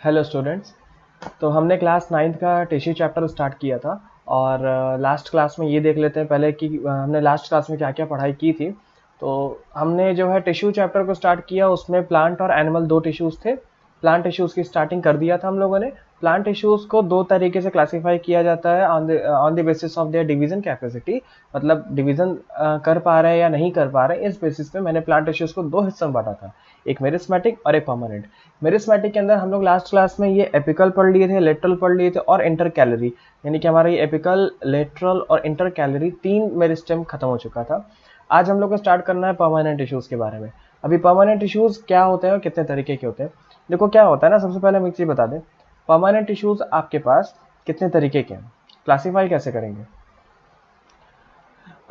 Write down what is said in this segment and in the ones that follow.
Hello students. तो हमने class 9th का टिश्यू चैप्टर स्टार्ट किया था और लास्ट क्लास में ये देख लेते हैं पहले कि हमने लास्ट क्लास में क्या क्या पढ़ाई की थी। तो हमने जो है टिश्यू चैप्टर को स्टार्ट किया, उसमें प्लांट और एनिमल दो टिश्यूज़ थे। प्लांट टिश्यूज़ की स्टार्टिंग कर दिया था हम लोगों ने। प्लांट टिश्यूज़ को दो तरीके से क्लासीफाई किया जाता है on the basis of their division capacity, मतलब डिवीजन कर पा रहे हैं या नहीं कर पा रहे हैं, इस बेसिस पे मैंने प्लांट टिश्यूज़ को दो हिस्सों में बांटा था, एक मेरिस्मेटिक और एक परमानेंट। मेरिस्मेटिक के अंदर हम लोग लास्ट क्लास में ये एपिकल पढ़ लिए थे, लेटरल पढ़ लिए थे और इंटर कैलरी, यानी कि हमारा ये एपिकल, लेटरल और इंटर कैलरी तीन मेरिस्टेम खत्म हो चुका था। आज हम लोग को स्टार्ट करना है परमानेंट इश्यूज के बारे में। अभी परमानेंट इश्यूज क्या होते हैं और कितने तरीके के होते हैं। देखो क्या होता है ना, सबसे पहले हम एक चीज बता दें, परमानेंट इश्यूज आपके पास कितने तरीके के हैं, क्लासीफाई कैसे करेंगे।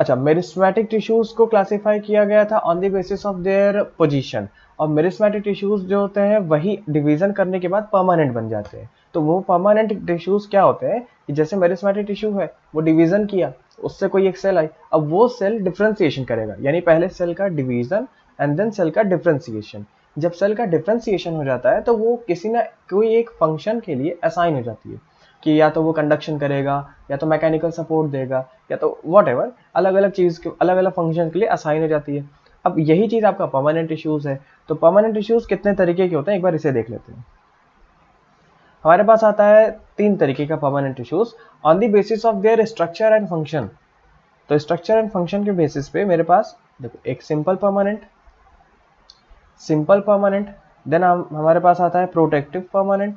अच्छा, मेरिस्मेटिक टिश्यूज को क्लासिफाई किया गया था on the basis of their position, और मेरिस्मेटिक टिश्यूज जो होते हैं वही डिवीजन करने के बाद परमानेंट बन जाते हैं। तो वो परमानेंट टिश्यूज क्या होते हैं कि जैसे मेरिस्मेटिक टिश्यू है, वो डिवीजन किया, उससे कोई एक सेल आई, अब वो सेल डिफ्रेंसिएशन करेगा, यानी पहले सेल का डिवीजन एंड देन सेल का डिफ्रेंसिएशन। जब सेल का डिफ्रेंसिएशन हो जाता है तो वो किसी ना कोई एक फंक्शन के लिए असाइन हो जाती है, कि या तो वो कंडक्शन करेगा, या तो मैकेनिकल सपोर्ट देगा, या तो वॉट एवर, अलग अलग चीज के अलग अलग फंक्शन के लिए असाइन हो जाती है। अब यही चीज आपका परमानेंट इश्यूज है। तो परमानेंट इश्यूज कितने तरीके के होते हैं, एक बार इसे देख लेते हैं। हमारे पास आता है तीन तरीके का permanent issues on the basis of their structure and function. तो स्ट्रक्चर एंड फंक्शन के बेसिस पे मेरे पास देखो, एक सिंपल परमानेंट, देन हमारे पास आता है प्रोटेक्टिव परमानेंट,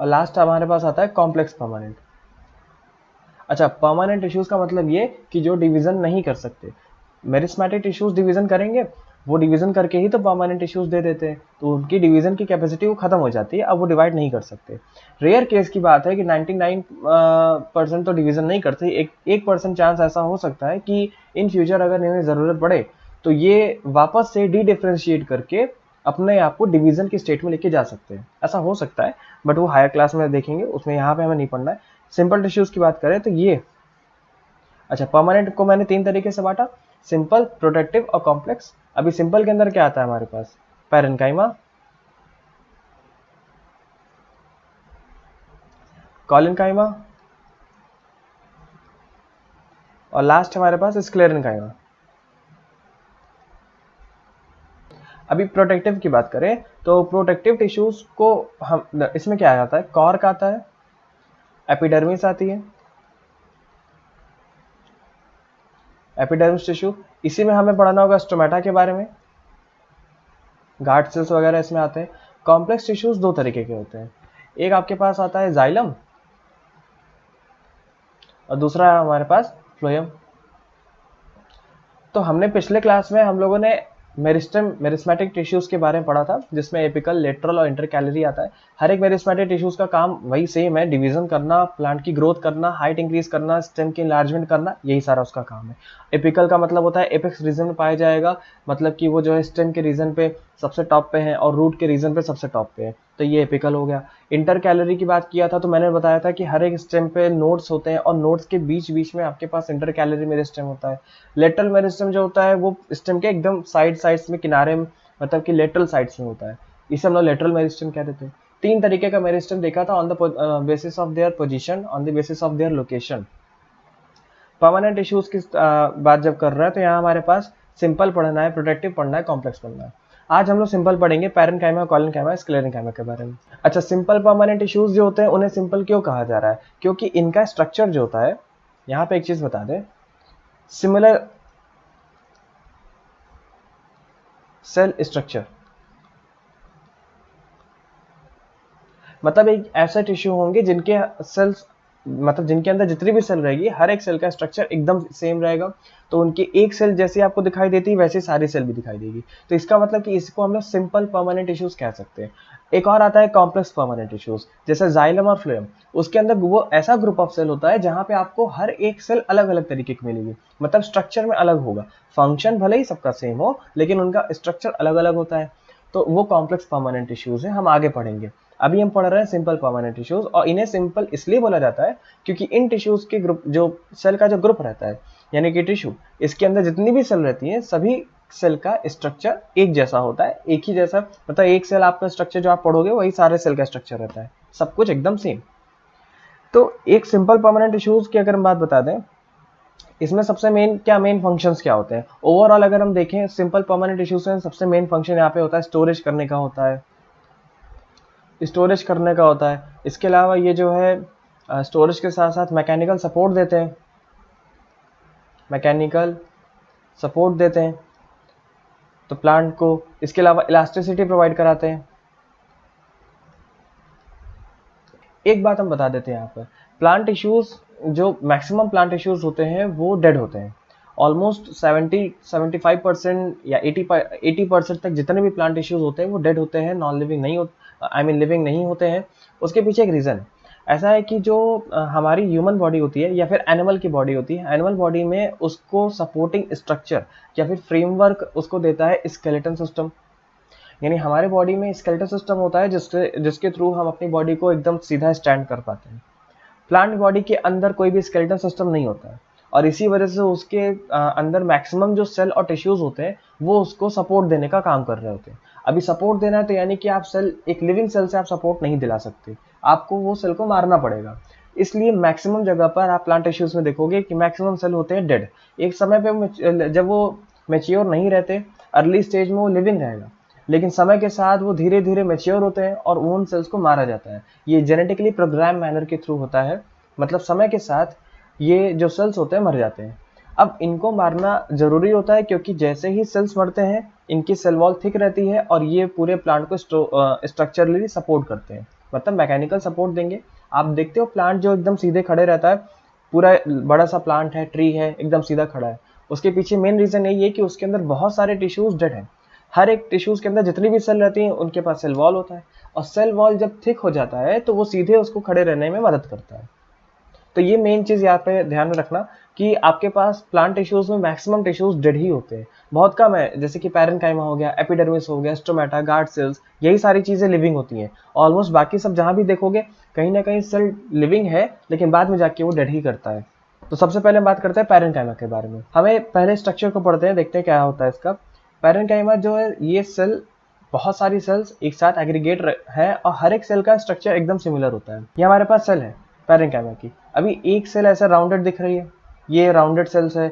और लास्ट हमारे पास आता है कॉम्प्लेक्स परमानेंट। अच्छा, परमानेंट इश्यूज का मतलब ये कि जो डिवीजन नहीं कर सकते। मेरिस्मेटिक इश्यूज डिवीजन करेंगे, वो डिवीजन करके ही तो परमानेंट इश्यूज दे देते हैं, तो उनकी डिवीजन की कैपेसिटी वो खत्म हो जाती है, अब वो डिवाइड नहीं कर सकते। रेयर केस की बात है कि 99% तो डिवीजन नहीं करते, एक परसेंट चांस ऐसा हो सकता है कि इन फ्यूचर अगर इन्हें जरूरत पड़े तो ये वापस से डी डिफ्रेंशिएट करके अपने आप को डिवीजन की स्टेट में लेके जा सकते हैं, ऐसा हो सकता है, बट वो हायर क्लास में देखेंगे, उसमें यहाँ पे हमें नहीं पढ़ना है। सिंपल टिश्यूज की बात करें तो ये, अच्छा, परमानेंट को मैंने तीन तरीके से बांटा, सिंपल, प्रोटेक्टिव और कॉम्प्लेक्स। अभी सिंपल के अंदर क्या आता है हमारे पास, पैरेन्काइमा, कॉलिनकाइमा और लास्ट हमारे पास स्क्लेरेनकाइमा। अभी प्रोटेक्टिव की बात करें तो प्रोटेक्टिव टिश्यूज को हम इसमें क्या आ जाता है, कॉर्क आता है, एपिडर्मिस आती है, एपिडर्मिस टिश्यू, इसी में हमें पढ़ना होगा स्टोमेटा के बारे में, गार्ड सेल्स वगैरह इसमें आते हैं। कॉम्प्लेक्स टिश्यूज दो तरीके के होते हैं, एक आपके पास आता है जाइलम और दूसरा है हमारे पास फ्लोएम। तो हमने पिछले क्लास में हम लोगों ने मेरिस्मेटिक टिश्यूज के बारे में पढ़ा था, जिसमें एपिकल, लेटरल और इंटर कैलरी आता है। हर एक मेरिस्मेटिक टिश्यूज का काम वही सेम है, डिवीजन करना, प्लांट की ग्रोथ करना, हाइट इंक्रीज करना, स्टेम की इनलार्जमेंट करना, यही सारा उसका काम है। एपिकल का मतलब होता है एपेक्स रीजन में पाया जाएगा, मतलब कि वो जो है स्टेम के रीजन पे सबसे टॉप पे है और रूट के रीजन पे सबसे टॉप पे है, तो ये एपिकल हो गया। इंटर कैलरी की बात किया था तो मैंने बताया था कि हर एक स्टेम पे नोड्स होते हैं और नोड्स के बीच बीच में आपके पास इंटर कैलरी मेरिस्टेम होता है। लेटरल मेरिस्टेम जो होता है वो स्टेम के एकदम साइड्स में, किनारे में, मतलब कि लेटरल साइड्स में होता है, इसे हम लोग लेटरल मेरिस्टेम कह देते हैं। तीन तरीके का मेरिस्टेम देखा था on the basis of their position, on the basis of their location. Permanent issues की बात जब कर रहे हैं तो यहाँ हमारे पास सिंपल पढ़ना है, प्रोटेक्टिव पढ़ना है, कॉम्प्लेक्स पढ़ना है। आज हम लोग सिंपल पढ़ेंगे, पैरेन्काइमा, कॉलिनकाइमा, स्क्लेरेनकाइमा के बारे में। अच्छा, सिंपल परमानेंट इश्यूज जो होते हैं उन्हें सिंपल क्यों कहा जा रहा है, क्योंकि इनका स्ट्रक्चर जो होता है, यहाँ पे एक चीज बता दें, सिमिलर सेल स्ट्रक्चर, मतलब एक ऐसा टिश्यू होंगे जिनके सेल्स, मतलब जिनके अंदर जितनी भी सेल रहेगी, हर एक सेल का स्ट्रक्चर एकदम सेम रहेगा, तो उनकी एक सेल जैसी आपको दिखाई देती है वैसे सारी सेल भी दिखाई देगी, तो इसका मतलब कि इसको हम लोग सिंपल परमानेंट इश्यूज कह सकते हैं। एक और आता है कॉम्प्लेक्स परमानेंट इश्यूज, जैसे जाइलम और फ्लोएम, उसके अंदर वो ऐसा ग्रुप ऑफ सेल होता है जहां पे आपको हर एक सेल अलग अलग तरीके की मिलेगी, मतलब स्ट्रक्चर में अलग होगा, फंक्शन भले ही सबका सेम हो लेकिन उनका स्ट्रक्चर अलग अलग होता है, तो वो कॉम्प्लेक्स परमानेंट इश्यूज है, हम आगे पढ़ेंगे। अभी हम पढ़ रहे हैं सिंपल परमानेंट टिश्यूज, और इन्हें सिंपल इसलिए बोला जाता है क्योंकि इन टिश्यूज के ग्रुप, जो सेल का जो ग्रुप रहता है, यानी कि टिश्यू, इसके अंदर जितनी भी सेल रहती हैं सभी सेल का स्ट्रक्चर एक जैसा होता है, एक ही जैसा, मतलब एक सेल आपका स्ट्रक्चर जो आप पढ़ोगे वही सारे सेल का स्ट्रक्चर रहता है, सब कुछ एकदम सेम। तो एक सिंपल परमानेंट टिश्यूज की अगर हम बात बता दें, इसमें सबसे मेन फंक्शंस क्या होते हैं ओवरऑल अगर हम देखें सिंपल परमानेंट टिश्यूज में, सबसे मेन फंक्शन यहाँ पे होता है स्टोरेज करने का होता है, स्टोरेज करने का होता है। इसके अलावा ये जो है स्टोरेज के साथ साथ मैकेनिकल सपोर्ट देते हैं, मैकेनिकल सपोर्ट देते हैं तो प्लांट को। इसके अलावा इलास्टिसिटी प्रोवाइड कराते हैं। एक बात हम बता देते हैं यहाँ पर, प्लांट टिश्यूज जो मैक्सिमम प्लांट टिश्यूज होते हैं वो डेड होते हैं। ऑलमोस्ट 75% या 80% तक जितने भी प्लांट टिश्यूज होते हैं वो डेड होते हैं, नॉन लिविंग नहीं लिविंग नहीं होते हैं। उसके पीछे एक रीज़न है, ऐसा है कि जो हमारी ह्यूमन बॉडी होती है या फिर एनिमल की बॉडी होती है, एनिमल बॉडी में उसको सपोर्टिंग स्ट्रक्चर या फिर फ्रेमवर्क उसको देता है स्केलेटन सिस्टम। यानी हमारे बॉडी में स्केलेटल सिस्टम होता है जिसके थ्रू हम अपनी बॉडी को एकदम सीधा स्टैंड कर पाते हैं। प्लांट बॉडी के अंदर कोई भी स्केलेटल सिस्टम नहीं होता है और इसी वजह से उसके अंदर मैक्सिमम जो सेल और टिश्यूज होते हैं वो उसको सपोर्ट देने का काम कर रहे होते हैं। अभी सपोर्ट देना है तो यानी कि आप सेल, एक लिविंग सेल से आप सपोर्ट नहीं दिला सकते, आपको वो सेल को मारना पड़ेगा। इसलिए मैक्सिमम जगह पर आप प्लांट टिश्यूज में देखोगे कि मैक्सिमम सेल होते हैं डेड। एक समय पे जब वो मेच्योर नहीं रहते, अर्ली स्टेज में वो लिविंग रहेगा, लेकिन समय के साथ वो धीरे धीरे मेच्योर होते हैं और उन सेल्स को मारा जाता है। ये जेनेटिकली प्रोग्राम मैनर के थ्रू होता है, मतलब समय के साथ ये जो सेल्स होते हैं मर जाते हैं। अब इनको मारना जरूरी होता है क्योंकि जैसे ही सेल्स मरते हैं इनकी सेल वॉल थिक रहती है और ये पूरे प्लांट को स्ट्रक्चरली सपोर्ट करते हैं, मतलब मैकेनिकल सपोर्ट देंगे। आप देखते हो प्लांट जो एकदम सीधे खड़े रहता है, पूरा बड़ा सा प्लांट है, ट्री है, एकदम सीधा खड़ा है, उसके पीछे मेन रीजन यही है कि उसके अंदर बहुत सारे टिश्यूज डेड हैं। हर एक टिश्यूज के अंदर जितनी भी सेल रहती हैं उनके पास सेल वॉल होता है और सेल वॉल जब थिक हो जाता है तो वो सीधे उसको खड़े रहने में मदद करता है। तो ये मेन चीज यहाँ पे ध्यान में रखना कि आपके पास प्लांट टिश्यूज में मैक्सिमम टिश्यूज डेड ही होते हैं, बहुत कम है जैसे कि पैरेन्काइमा हो गया, एपिडर्मिस हो गया, स्टोमेटा, गार्ड सेल्स, यही सारी चीजें लिविंग होती हैं। ऑलमोस्ट बाकी सब जहां भी देखोगे कहीं ना कहीं सेल लिविंग है लेकिन बाद में जाके वो डेड ही करता है। तो सबसे पहले हम बात करते हैं पैरेन्काइमा के बारे में। हमें पहले स्ट्रक्चर को पढ़ते हैं, देखते हैं क्या होता है इसका। पैरेन्काइमा जो है ये सेल, बहुत सारी सेल्स एक साथ एग्रीगेट है और हर एक सेल का स्ट्रक्चर एकदम सिमिलर होता है। ये हमारे पास सेल है पैरेन्काइमा की। अभी एक सेल ऐसा राउंडेड दिख रही है, ये राउंडेड सेल्स है,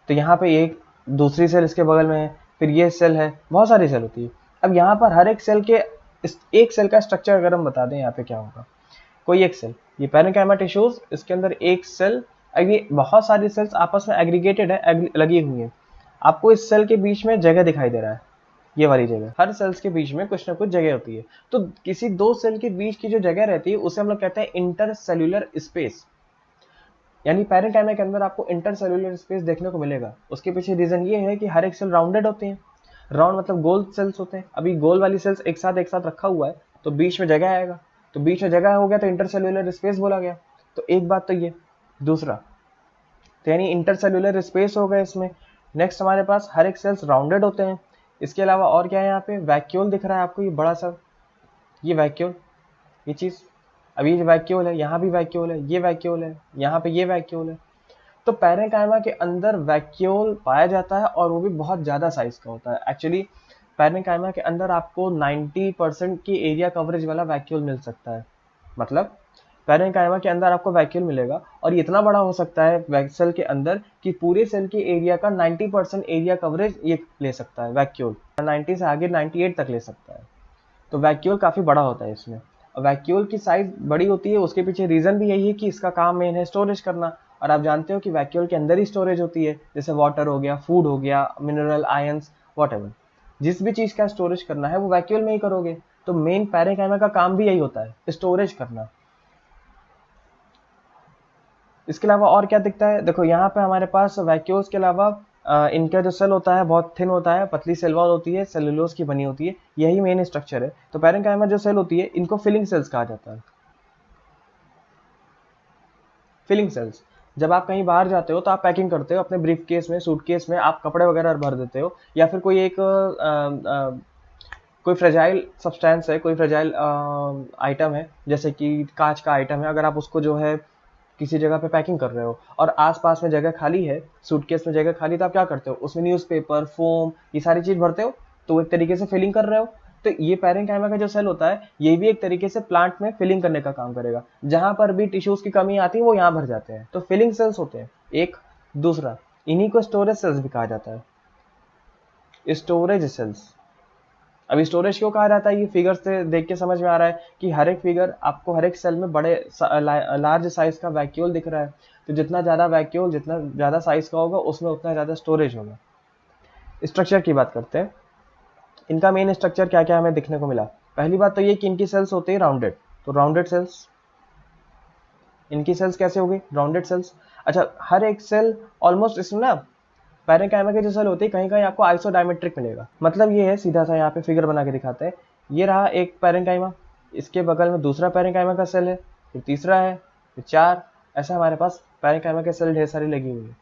तो यहाँ पे एक दूसरी सेल इसके बगल में है, फिर ये सेल है, बहुत सारी सेल होती है। अब यहाँ पर हर एक सेल के एक सेल का स्ट्रक्चर अगर हम बता दें यहाँ पे क्या होगा, कोई एक सेल, ये पैरेन्काइमा टिश्यूज, इसके अंदर एक सेल, अभी बहुत सारी सेल्स आपस में एग्रीगेटेड है, लगी हुई है। आपको इस सेल के बीच में जगह दिखाई दे रहा है, ये वाली जगह, हर सेल्स के बीच में कुछ ना कुछ जगह होती है। तो किसी दो सेल के बीच की जो जगह रहती है उसे हम लोग कहते हैं इंटरसेल्यूलर स्पेस। यानी पैरेन्काइमा के अंदर आपको इंटरसेल्यूलर स्पेस देखने को मिलेगा। उसके पीछे रीजन ये है कि हर एक सेल राउंडेड होते हैं, राउंड मतलब गोल सेल्स होते हैं। अभी गोल वाली सेल्स एक साथ रखा हुआ है तो बीच में जगह आएगा, तो बीच में जगह हो गया तो इंटरसेल्यूलर स्पेस बोला गया। तो एक बात तो ये, दूसरा तो यानी इंटरसेल्यूलर स्पेस हो गया इसमें। नेक्स्ट हमारे पास हर एक सेल्स राउंडेड होते हैं। इसके अलावा और क्या है, यहाँ पे वैक्यूल दिख रहा है आपको, ये बड़ा सा, ये वैक्यूल, ये चीज, अभी ये वैक्यूल है, यहाँ भी वैक्यूल है, ये वैक्यूल है, यहाँ पे ये वैक्यूल है। तो पैरेन्काइमा के अंदर वैक्यूल पाया जाता है और वो भी बहुत ज्यादा साइज का होता है। एक्चुअली पैरेन्काइमा के अंदर आपको 90% की एरिया कवरेज वाला वैक्यूल मिल सकता है, मतलब पैरेन्काइमा के अंदर आपको वैक्यूल मिलेगा और ये इतना बड़ा हो सकता है सेल के अंदर कि पूरे सेल के एरिया का 90% एरिया कवरेज ये ले सकता है वैक्यूल, 90 से आगे 98 तक ले सकता है। तो वैक्यूल काफी बड़ा होता है इसमें। वैक्यूल की साइज बड़ी होती है, उसके पीछे रीजन भी यही है कि इसका काम मेन है स्टोरेज करना। और आप जानते हो कि वैक्यूल के अंदर ही स्टोरेज होती है, जैसे वाटर हो गया, फूड हो गया, मिनरल, आयंस, वॉटएवर, जिस भी चीज का स्टोरेज करना है वो वैक्यूल में ही करोगे। तो मेन पैरेन्काइमा का काम भी यही होता है, स्टोरेज करना। इसके अलावा और क्या दिखता है, देखो यहाँ पे हमारे पास वैक्यूल्स के अलावा इनका जो सेल होता है बहुत थिन होता है, पतली सेल वॉल होती है, सेलुलोज की बनी होती है, यही मेन स्ट्रक्चर है। तो पैरेन्काइमा जो सेल होती है इनको फिलिंग सेल्स कहा जाता है। फिलिंग सेल्स, जब आप कहीं बाहर जाते हो तो आप पैकिंग करते हो अपने ब्रीफ केस में, सूटकेस में आप कपड़े वगैरह भर देते हो, या फिर कोई एक कोई फ्रेजाइल सब्सटेंस है, कोई फ्रेजाइल आइटम है, जैसे कि कांच का आइटम है, अगर आप उसको जो है किसी जगह पे पैकिंग कर रहे हो और आसपास में जगह खाली है, सूटकेस में जगह खाली, तो आप क्या करते हो, उसमें न्यूज़पेपर, फोम, ये सारी चीज भरते हो, तो एक तरीके से फिलिंग कर रहे हो। तो ये पैरेंकाइमा का जो सेल होता है ये भी एक तरीके से प्लांट में फिलिंग करने का काम करेगा। जहां पर भी टिश्यूज की कमी आती है वो यहाँ भर जाते हैं, तो फिलिंग सेल्स होते हैं एक। दूसरा, इन्हीं को स्टोरेज सेल्स भी कहा जाता है, स्टोरेज सेल्स। अभी स्टोरेज क्यों कहा जाता है, ये फिगर से देख के समझ में आ रहा है कि हर एक फिगर आपको हर एक सेल में बड़े लार्ज साइज का वैक्यूल दिख रहा है। तो जितना ज्यादा वैक्यूल, जितना ज्यादा साइज का होगा उसमें उतना ज्यादा स्टोरेज होगा। स्ट्रक्चर की बात करते हैं, इनका मेन स्ट्रक्चर क्या क्या हमें दिखने को मिला। पहली बात तो ये कि इनकी सेल्स होती है राउंडेड, तो राउंडेड सेल्स, इनकी सेल्स कैसे होगी, राउंडेड सेल्स। अच्छा, हर एक सेल ऑलमोस्ट इसमें ना पैरेंकाइमा के जो सेल होते हैं कहीं कहीं आपको आइसोडायमेट्रिक मिलेगा। मतलब ये है, सीधा सा यहाँ पे फिगर बना के दिखाते हैं, ये रहा एक पैरेंकाइमा, इसके बगल में दूसरा पैरेंकाइमा का सेल है, फिर तीसरा है, फिर चार, ऐसा हमारे पास पैरेंकाइमा के सेल ढेर सारी लगी हुई है।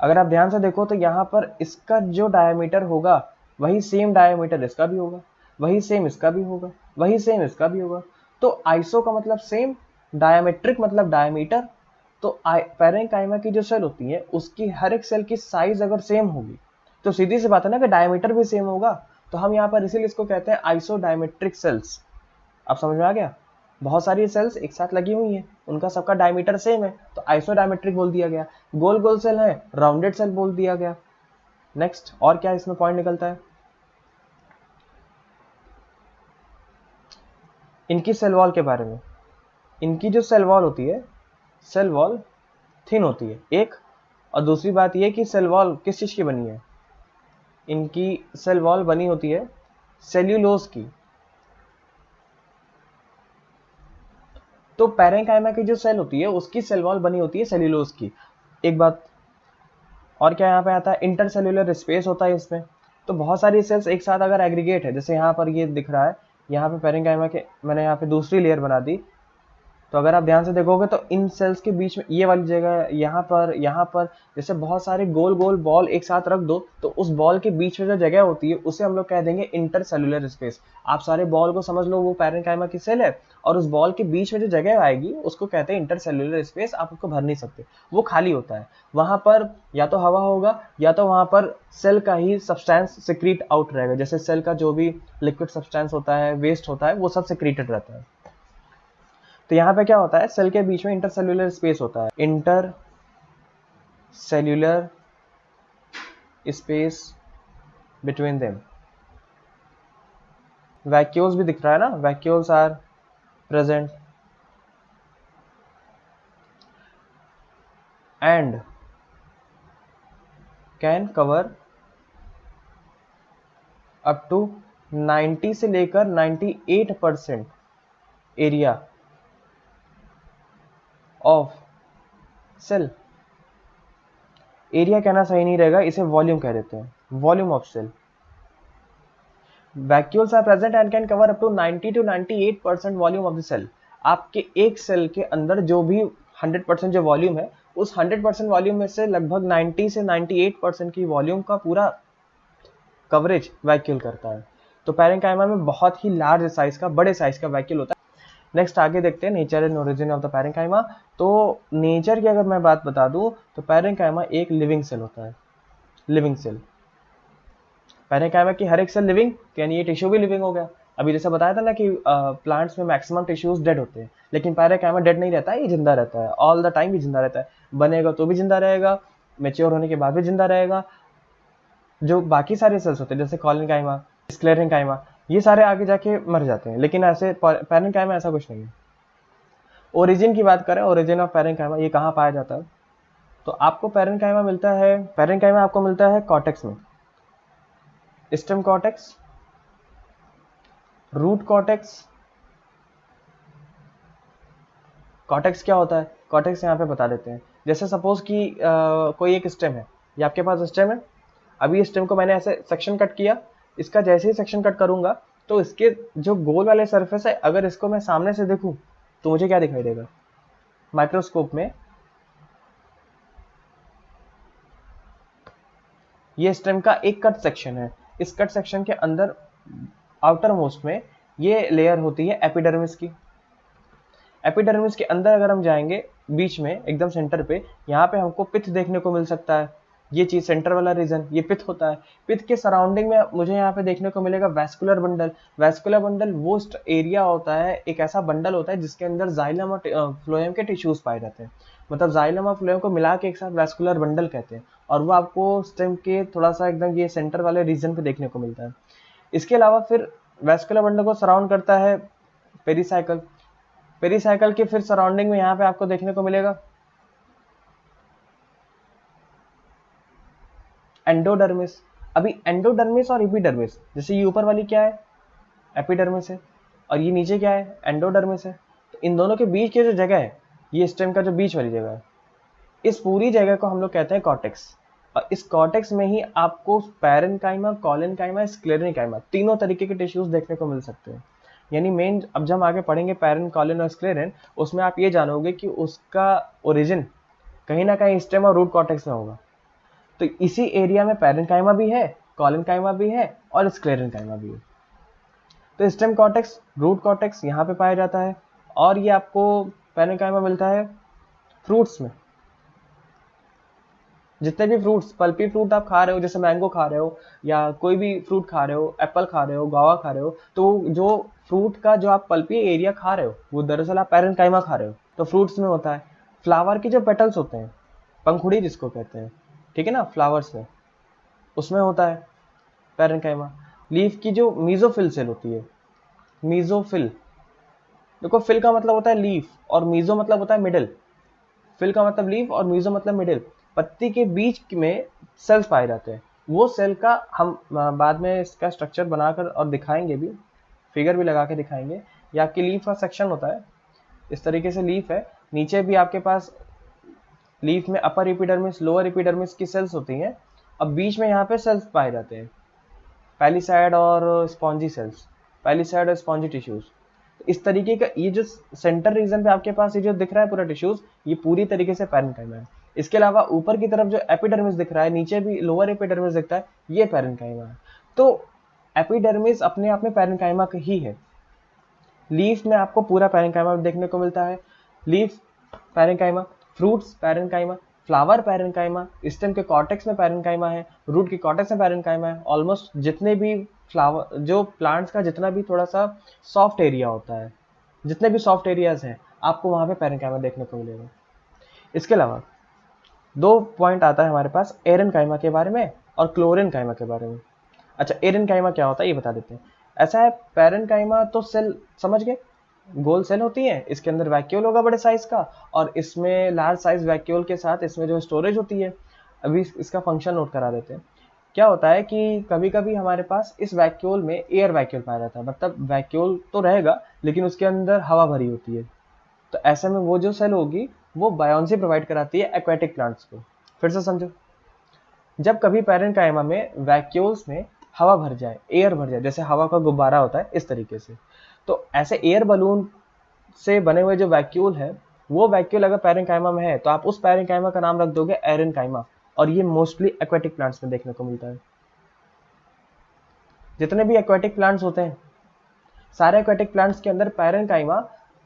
अगर आप ध्यान से देखो तो यहाँ पर इसका जो डायमीटर होगा वही सेम डायमीटर इसका भी होगा, वही सेम इसका भी होगा, वही सेम इसका भी होगा। तो आइसो का मतलब सेम, डायमेट्रिक मतलब डायमीटर। तो पैरेंकाइमा की जो सेल होती है उसकी हर एक सेल की साइज अगर सेम होगी तो सीधी सी बात है ना कि डायमीटर भी सेम होगा। तो हम यहाँ पर इसीलिए इसको कहते हैं आइसो डायमेट्रिक सेल्स। अब समझ में आ गया, बहुत सारी सेल्स एक साथ लगी हुई हैं, उनका सबका डायमीटर सेम है तो आइसो डायमेट्रिक बोल दिया गया। गोल गोल सेल है, राउंडेड सेल बोल दिया गया। नेक्स्ट, और क्या इसमें पॉइंट निकलता है, इनकी सेल वॉल के बारे में। इनकी जो सेल वॉल होती है, सेल वॉल थिन होती है एक, और दूसरी बात यह कि सेल वॉल किस चीज की बनी है, इनकी सेल वॉल बनी होती है सेल्यूलोज की। तो पैरेंकाइमा की जो सेल होती है उसकी सेल वॉल बनी होती है सेल्यूलोज की। एक बात और क्या यहाँ पे आता है, इंटरसेल्यूलर स्पेस होता है इसमें। तो बहुत सारी सेल्स एक साथ अगर एग्रीगेट है, जैसे यहाँ पर ये दिख रहा है, यहाँ पे पैरेंकाइमा के मैंने यहाँ पे दूसरी लेयर बना दी, तो अगर आप ध्यान से देखोगे तो इन सेल्स के बीच में ये वाली जगह, यहाँ पर जैसे बहुत सारे गोल गोल बॉल एक साथ रख दो तो उस बॉल के बीच में जो जगह होती है उसे हम लोग कह देंगे इंटरसेल्युलर स्पेस। आप सारे बॉल को समझ लो वो पैरेंकाइमा की सेल है और उस बॉल के बीच में जो जगह आएगी उसको कहते हैं इंटरसेल्युलर स्पेस। आप उसको भर नहीं सकते, वो खाली होता है। वहां पर या तो हवा होगा या तो वहां पर सेल का ही सब्सटेंस सिक्रीट आउट रहेगा, जैसे सेल का जो भी लिक्विड सब्सटेंस होता है, वेस्ट होता है, वो सब सिक्रीटेड रहता है। तो यहाँ पे क्या होता है, सेल के बीच में इंटरसेल्युलर स्पेस होता है, inter cellular space between them. Vacuoles भी दिख रहा है ना, vacuoles are present and can cover up to 90 से लेकर 98% एरिया ऑफ सेल। एरिया कहना सही नहीं रहेगा, इसे वॉल्यूम कह देते हैं, volume of cell. Vacuoles are present and can cover up to 90 to 98% volume of the cell. आपके एक सेल के अंदर जो भी 100% जो वॉल्यूम है, उस 100% वॉल्यूम में से लगभग 90 से 98% की वॉल्यूम का पूरा कवरेज वैक्यूल करता है। तो पैरेंकाइमा में बहुत ही लार्ज साइज का, बड़े साइज का वैक्यूल होता है। नेक्स्ट आगे देखते हैं nature and origin of the parenchyma. तो नेचर की अगर मैं बात बता दूं तो पैरेंकाइमा एक लिविंग सेल होता है, लिविंग सेल। पैरेंकाइमा की हर एक सेल लिविंग, यानी ये टिश्यू भी लिविंग हो गया। अभी जैसे बताया था ना कि प्लांट्स में मैक्सिमम टिश्यूज डेड होते हैं, लेकिन पैरेंकाइमा डेड नहीं रहता है, ये जिंदा रहता है, ऑल द टाइम भी जिंदा रहता है। बनेगा तो भी जिंदा रहेगा, मेच्योर होने के बाद भी जिंदा रहेगा। जो बाकी सारे सेल्स होते हैं जैसे कॉलिनकाइमा, स्क्लेरेंकाइमा, ये सारे आगे जाके मर जाते हैं, लेकिन ऐसे पैरेंकाइमा ऐसा कुछ नहीं है। ओरिजिन की बात करें, ओरिजिन ऑफ पैरेंकाइमा, ये कहाँ पाया जाता है, तो आपको पैरेंकाइमा मिलता है, पैरेंकाइमा आपको मिलता है कॉर्टेक्स में, stem cortex, root cortex. Cortex क्या होता है, कॉर्टेक्स यहाँ पे बता देते हैं। जैसे सपोज कि कोई एक स्टेम है, ये आपके पास स्टेम है, अभी इस स्टेम को मैंने ऐसे सेक्शन कट किया, इसका जैसे ही सेक्शन कट करूंगा तो इसके जो गोल वाले सरफेस है, अगर इसको मैं सामने से देखूं तो मुझे क्या दिखाई देगा, माइक्रोस्कोप में ये स्टेम का एक कट सेक्शन है। इस कट सेक्शन के अंदर आउटर मोस्ट में ये लेयर होती है एपिडर्मिस की। एपिडर्मिस के अंदर अगर हम जाएंगे बीच में एकदम सेंटर पे, यहाँ पे हमको पिथ देखने को मिल सकता है। ये चीज सेंटर वाला रीजन ये पिथ होता है। पिथ के सराउंडिंग में मुझे यहाँ पे देखने को मिलेगा वैस्कुलर बंडल। वैस्कुलर बंडल वो एरिया होता है, एक ऐसा बंडल होता है जिसके अंदर जाइलम और फ्लोएम के टिश्यूज पाए जाते हैं। मतलब जाइलम और फ्लोएम को मिला के एक साथ वैस्कुलर बंडल कहते हैं, और वो आपको स्टेम के थोड़ा सा एकदम ये सेंटर वाले रीजन पे देखने को मिलता है। इसके अलावा फिर वैस्कुलर बंडल को सराउंड करता है पेरीसाइकिल। पेरीसाइकिल के फिर सराउंडिंग में यहाँ पे आपको देखने को मिलेगा एंडोडर्मिस। अभी एंडोडर्मिस और एपिडर्मिस, जैसे ये ऊपर वाली क्या है, एपिडर्मिस है, और ये नीचे क्या है, एंडोडर्मिस है। तो इन दोनों के बीच की जो जगह है, ये स्टेम का जो बीच वाली जगह है, इस पूरी जगह को हम लोग कहते हैं कॉर्टेक्स। और इस कॉर्टेक्स में ही आपको पैरेन्काइमा, कॉलेनकाइमा, स्क्लेरेन्काइमा तीनों तरीके के टिश्यूज देखने को मिल सकते हैं। यानी मेन अब जब हम आगे पढ़ेंगे पैरेन, कॉलेन और स्क्लेरेन, उसमें आप ये जानोगे कि उसका ओरिजिन कहीं ना कहीं स्टेम और रूट कॉर्टेक्स में होगा। तो इसी एरिया में पैरेन्काइमा भी है, कॉलेनकाइमा भी है और स्क्लेरेन्काइमा भी है। तो स्टेम कॉर्टेक्स, रूट कॉर्टेक्स यहाँ पे पाया जाता है, और ये आपको पैरेन्काइमा मिलता है फ्रूट्स में। जितने भी फ्रूट्स, पल्पी फ्रूट आप खा रहे हो, जैसे मैंगो खा रहे हो या कोई भी फ्रूट खा रहे हो, एप्पल खा रहे हो, गुआवा खा रहे हो, तो जो फ्रूट का जो आप पल्पी एरिया खा रहे हो वो दरअसल आप पैरेन्काइमा खा रहे हो, तो फ्रूट्स में होता है। फ्लावर के जो पेटल्स होते हैं, पंखुड़ी जिसको कहते हैं, ठीक है ना, फ्लावर्स में, उसमें होता है पैरेन्काइमा। लीफ की जो मीजोफिल सेल होती है, मीजोफिल, देखो फिल का मतलब होता है लीफ और मीजो मतलब होता है मिडिल। फिल का मतलब लीफ और मीजो मतलब मिडिल। पत्ती के बीच में सेल्स पाए जाते हैं। वो सेल का हम बाद में इसका स्ट्रक्चर बनाकर और दिखाएंगे भी, फिगर भी लगा के दिखाएंगे। ये आपकी लीफ का सेक्शन होता है, इस तरीके से लीफ है। नीचे भी आपके पास लीफ में अपर एपिडर्मिस, लोअर एपिडर्मिस की सेल्स होती हैं। अब बीच में यहाँ पे सेल्स पाए जाते हैं, पैलिसाइड और स्पॉन्जी सेल्स, पैलिसाइड और स्पॉन्जी टिश्यूज। इस तरीके का ये जो सेंटर रीजन पे आपके पास ये जो दिख रहा है पूरा टिश्यूज, ये पूरी तरीके से पैरेन्काइमा है। इसके अलावा ऊपर की तरफ जो एपिडर्मिस दिख रहा है, नीचे भी लोअर एपिडर्मिस दिखता है, ये पैरेन्काइमा है। तो एपिडर्मिस अपने आप में पैरेन्काइमा ही है। लीफ में आपको पूरा पैरेन्काइमा देखने को मिलता है। Leaf parenchyma, fruits parenchyma, flower parenchyma, stem के कॉर्टेक्स में पैरेन्काइमा है, रूट के कॉर्टेक्स में पैरेन्काइमा है। ऑलमोस्ट जितने भी फ्लावर, जो प्लांट्स का जितना भी थोड़ा सा सॉफ्ट एरिया होता है, जितने भी सॉफ्ट एरियाज हैं, आपको वहां पे पैरेन्काइमा देखने को मिलेगा। इसके अलावा दो पॉइंट आता है हमारे पास एरेन्काइमा के बारे में और क्लोरेन्काइमा के बारे में। अच्छा, एरेन्काइमा क्या होता है ये बता देते हैं। ऐसा है, पैरेन्काइमा तो सेल समझ गए, गोल सेल होती है, इसके अंदर वैक्यूल होगा बड़े साइज का, और इसमें लार्ज साइज वैक्यूल के साथ इसमें जो स्टोरेज होती है। अभी इसका फंक्शन नोट करा देते हैं। क्या होता है कि कभी कभी हमारे पास इस वैक्यूल में एयर वैक्यूल पाया जाता है, मतलब वैक्यूल तो रहेगा लेकिन उसके अंदर हवा भरी होती है। तो ऐसे में वो जो सेल होगी वो बायोन्सी प्रोवाइड कराती है एक्वेटिक प्लांट्स को। फिर से समझो, जब कभी पैरेन्काइमा में वैक्यूल्स में हवा भर जाए, एयर भर जाए, जैसे हवा का गुब्बारा होता है इस तरीके से, तो ऐसे एयर बलून से बने हुए जो वैक्यूल है, वो वैक्यूल अगर पैरेन्काइमा में है तो आप उस पैरेन्काइमा का नाम रख दोगे एरेन्काइमा। और ये मोस्टली एक्वेटिक प्लांट्स में देखने को मिलता है। जितने भी एक्वेटिक प्लांट्स होते हैं, सारे एक्वेटिक प्लांट्स के अंदर पैरेन्काइमा,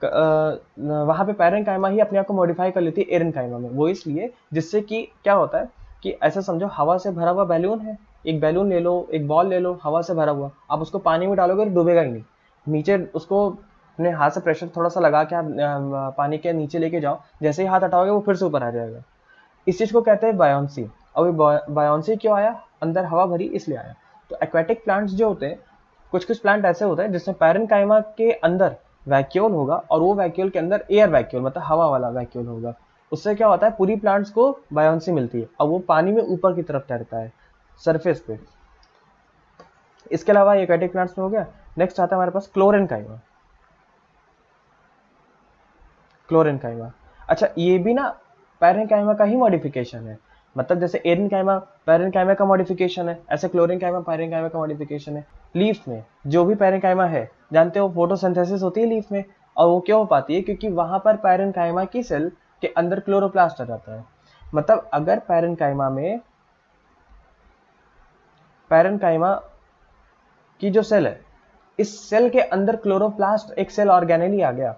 वहां पे पैरेन्काइमा ही अपने आप को मॉडिफाई कर लेती है एरेन्काइमा में। वो इसलिए जिससे कि क्या होता है कि ऐसा समझो हवा से भरा हुआ बैलून है, एक बैलून ले लो, एक बॉल ले लो, हवा से भरा हुआ, आप उसको पानी में डालोगे तो डूबेगा ही नहीं। नीचे उसको अपने हाथ से प्रेशर थोड़ा सा लगा के आप पानी के नीचे लेके जाओ, जैसे ही हाथ हटाओगे वो फिर से ऊपर आ जाएगा। इस चीज को कहते हैं बायोन्सी। और ये बायोन्सी क्यों आया, अंदर हवा भरी इसलिए आया। तो एक्वेटिक प्लांट्स जो होते हैं, कुछ कुछ प्लांट ऐसे होते हैं जिसमें पैरेन्काइमा के अंदर वैक्यूल होगा, और वो वैक्यूल के अंदर एयर वैक्यूल मतलब हवा वाला वैक्यूल होगा। उससे क्या होता है, पूरी प्लांट्स को बायोन्सी मिलती है और वो पानी में ऊपर की तरफ तैरता है, सरफेस पे। इसके अलावा एक्वेटिक प्लांट्स में हो गया। नेक्स्ट आता है हमारे पास क्लोरेन्काइमा। क्लोरेन्काइमा, अच्छा ये भी ना पैरेन्काइमा का ही मॉडिफिकेशन है। मतलब जैसे एरेन्काइमा पैरेन्काइमा का मॉडिफिकेशन है, ऐसे क्लोरेन्काइमा पैरेन्काइमा का मॉडिफिकेशन है। लीफ में जो भी पैरेन्काइमा है, जानते हो फोटोसिंथेसिस होती है लीफ में, और वो क्यों हो पाती है, क्योंकि वहां पर पैरेन्काइमा की सेल के अंदर क्लोरोप्लास्ट आ जाता है। मतलब अगर पैरेन्काइमा में, पैरेन्काइमा की जो सेल है, इस सेल के अंदर क्लोरोप्लास्ट एक सेल ऑर्गेनेली आ गया,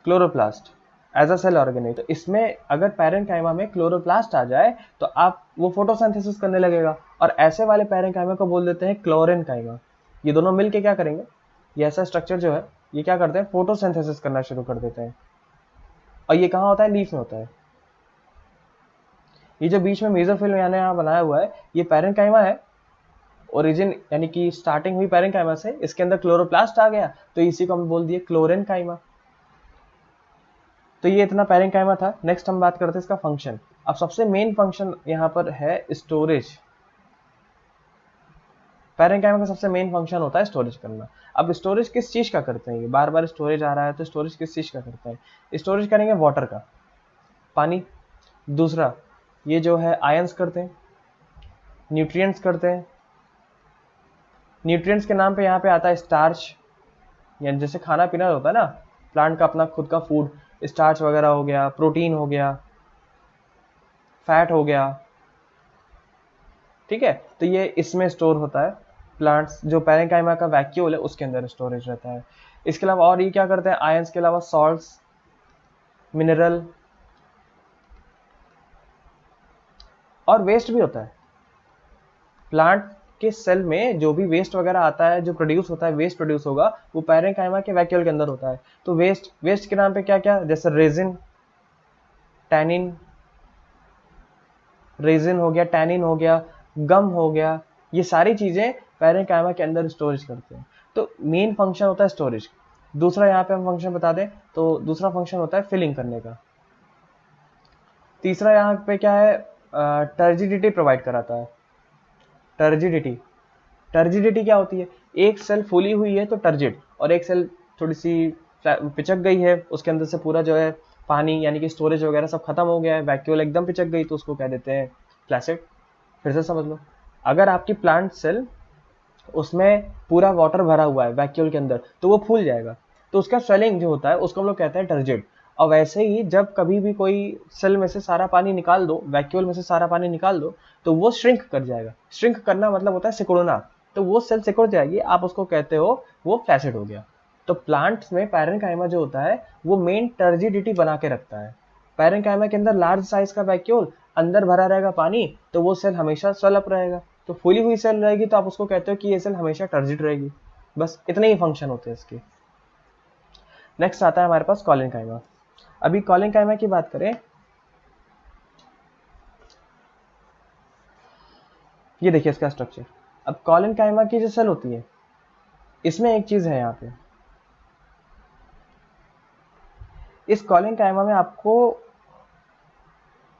chloroplast as a cell organelle. तो इसमें अगर पैरेंकाइमा में क्लोरोप्लास्ट आ जाए तो आप वो फोटोसिंथेसिस करने लगेगा, और ऐसे वाले पैरेंकाइमा को बोल देते हैं क्लोरेनकाइमा। ये दोनों मिलके क्या करेंगे, ये ऐसा स्ट्रक्चर जो है ये क्या करते हैं, फोटोसिंथेसिस करना शुरू कर देते हैं। और ये कहाँ होता है, लीफ में होता है। ये जो बीच में मेसोफिल्म यानी यहाँ बनाया हुआ है ये पैरेंकाइमा है, ओरिजिन यानी कि स्टार्टिंग हुई पैरेंकाइमा से, इसके अंदर क्लोरोप्लास्ट आ गया तो इसी को हम बोल दिए क्लोरेनकाइमा। तो ये इतना पैरेंकाइमा था। नेक्स्ट हम बात करते हैं इसका फंक्शन। अब सबसे मेन फंक्शन यहाँ पर है स्टोरेज। पैरेंकाइमा का सबसे मेन फंक्शन होता है स्टोरेज करना। अब स्टोरेज किस चीज का करते हैं, ये बार बार स्टोरेज आ रहा है तो स्टोरेज किस चीज का करते हैं, स्टोरेज करेंगे वाटर का, पानी। दूसरा ये जो है आयंस करते हैं, न्यूट्रिएंट्स करते हैं। न्यूट्रिएंट्स के नाम पे यहाँ पे आता है स्टार्च, यानी जैसे खाना पीना होता है ना, प्लांट का अपना खुद का फूड, स्टार्च वगैरह हो गया, प्रोटीन हो गया, फैट हो गया, ठीक है। तो ये इसमें स्टोर होता है, प्लांट्स जो पैरेंकाइमा का वैक्यूल है उसके अंदर स्टोरेज रहता है। इसके अलावा और ये क्या करते हैं, आयंस के अलावा सॉल्ट्स, मिनरल और वेस्ट भी होता है। प्लांट के सेल में जो भी वेस्ट वगैरह आता है, जो प्रोड्यूस होता है, वेस्ट प्रोड्यूस होगा वो पैरेंकाइमा के वैक्यूल के अंदर होता है। तो वेस्ट के नाम पे क्या क्या, जैसे रेजिन, टैनिन, रेजिन हो गया, टैनिन हो गया, गम हो गया, ये सारी चीजें पैरेंकाइमा के अंदर स्टोरेज करते हैं। तो मेन फंक्शन होता है स्टोरेज। दूसरा यहाँ पे हम फंक्शन बता दें तो दूसरा फंक्शन होता है फिलिंग करने का। तीसरा यहाँ पे क्या है, टर्जिडिटी प्रोवाइड कराता है। टर्जिडिटी, टर्जिडिटी क्या होती है, एक सेल फूली हुई है तो टर्जिड, और एक सेल थोड़ी सी पिचक गई है, उसके अंदर से पूरा जो है पानी यानी कि स्टोरेज वगैरह सब खत्म हो गया है, वैक्यूल एकदम पिचक गई तो उसको कह देते हैं फ्लैसिड। फिर से समझ लो, अगर आपकी प्लांट सेल उसमें पूरा वाटर भरा हुआ है वैक्यूल के अंदर तो वो फूल जाएगा, तो उसका स्वेलिंग जो होता है उसको हम लोग कहते हैं टर्जिड। और वैसे ही जब कभी भी कोई सेल में से सारा पानी निकाल दो, वैक्यूल में से सारा पानी निकाल दो, तो वो श्रिंक कर जाएगा। श्रिंक करना मतलब होता है सिकुड़ना, तो वो सेल सिकुड़ जाएगी, आप उसको कहते हो वो फ्लैसिड हो गया। तो प्लांट्स में पैरेंकाइमा जो होता है वो मेन टर्जिडिटी बना के रखता है। पैरेंकाइमा के अंदर लार्ज साइज का वैक्यूल, अंदर भरा रहेगा पानी, तो वो सेल हमेशा स्वेल अप रहेगा। तो फूली हुई सेल रहेगी तो आप उसको कहते हो कि ये सेल हमेशा टर्जिड रहेगी। बस इतने ही फंक्शन होते हैं इसके। नेक्स्ट आता है हमारे पास कॉलिनकाइमा। अभी कॉलिनकाइमा की बात करें, ये देखिए इसका स्ट्रक्चर। अब कॉलिनकाइमा की जो सेल होती है इसमें एक चीज है, यहाँ पे इस कॉलिनकाइमा में आपको